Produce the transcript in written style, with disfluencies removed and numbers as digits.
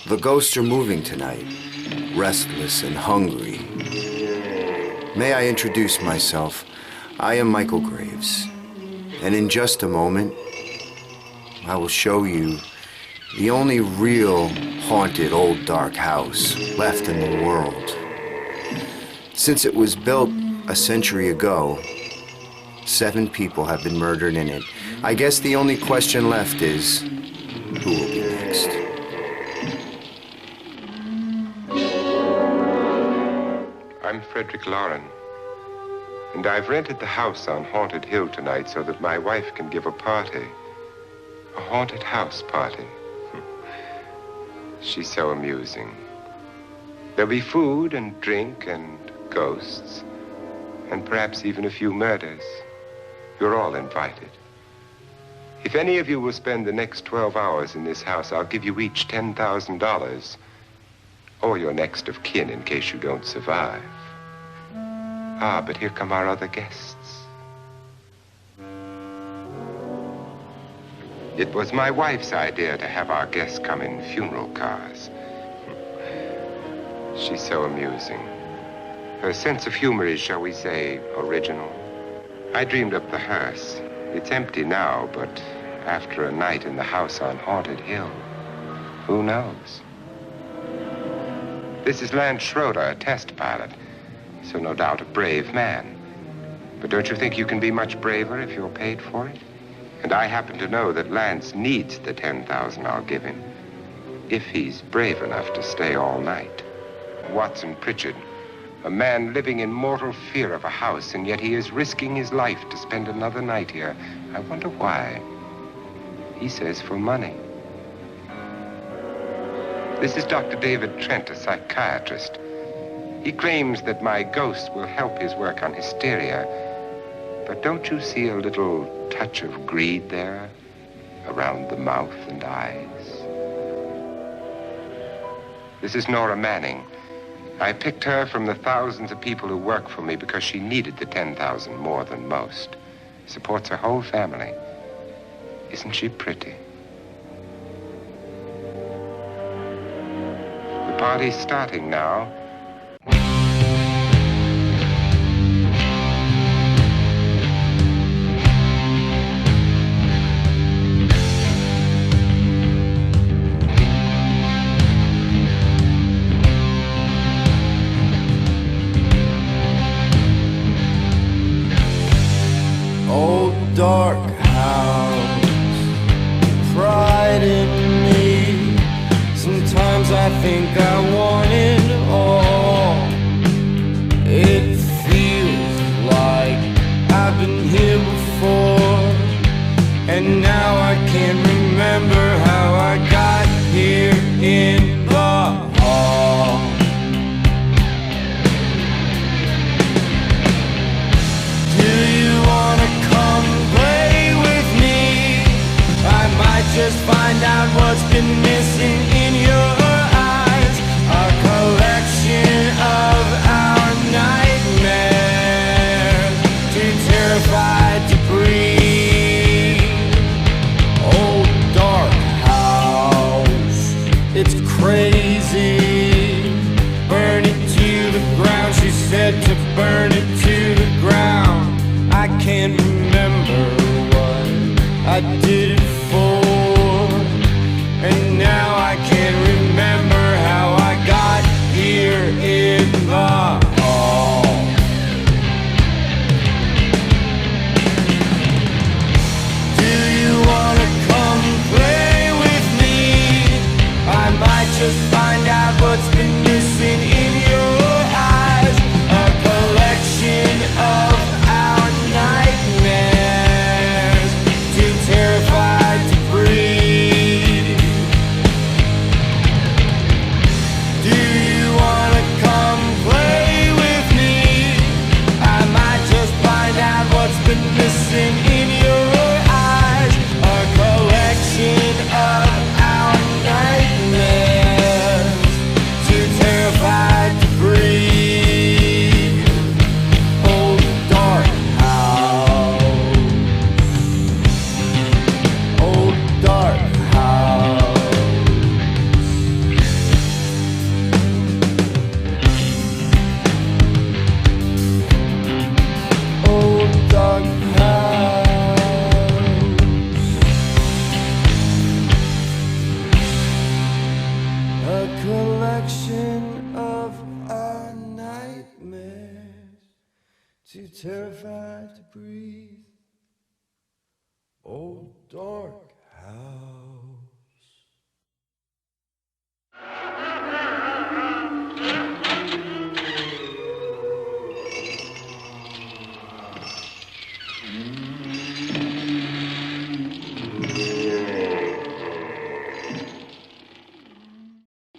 The ghosts are moving tonight, restless and hungry. May I introduce myself? I am Michael Graves, and in just a moment, I will show you the only real haunted old dark house left in the world. Since it was built a century ago, 7 people have been murdered in it. I guess the only question left is, who will be next? I'm Frederick Lauren, and I've rented the house on Haunted Hill tonight so that my wife can give a party. A haunted house party. She's so amusing. There'll be food and drink and ghosts, and perhaps even a few murders. You're all invited. If any of you will spend the next 12 hours in this house, I'll give you each $10,000, or your next of kin in case you don't survive. Ah, but here come our other guests. It was my wife's idea to have our guests come in funeral cars. She's so amusing. Her sense of humor is, shall we say, original. I dreamed up the hearse. It's empty now, but after a night in the house on Haunted Hill, who knows? This is Lance Schroeder, a test pilot, so no doubt a brave man. But don't you think you can be much braver if you're paid for it? And I happen to know that Lance needs the $10,000 I'll give him, if he's brave enough to stay all night. Watson Pritchard, a man living in mortal fear of a house, and yet he is risking his life to spend another night here. I wonder why. He says for money. This is Dr. David Trent, a psychiatrist. He claims that my ghost will help his work on hysteria. But don't you see a little touch of greed there around the mouth and eyes? This is Nora Manning. I picked her from the thousands of people who work for me because she needed the $10,000 more than most. Supports her whole family. Isn't she pretty? The party's starting now. Dark house, pride in me. Sometimes I think I want it all. It feels like I've been here before, and now I can't remember how I got here in the hall. Do you wanna come just find out what's been missing in your eyes? A collection of our nightmares, too terrified to breathe. Old dark house, it's crazy. Burn it to the ground, she said to burn it to the ground. I can't remember what I did it for. And now I can't remember how I got here in the hall. Do you wanna come play with me? I might just find out what's been missing in your eyes. A collection of our nightmares, too terrified terrified to breathe. Oh, dark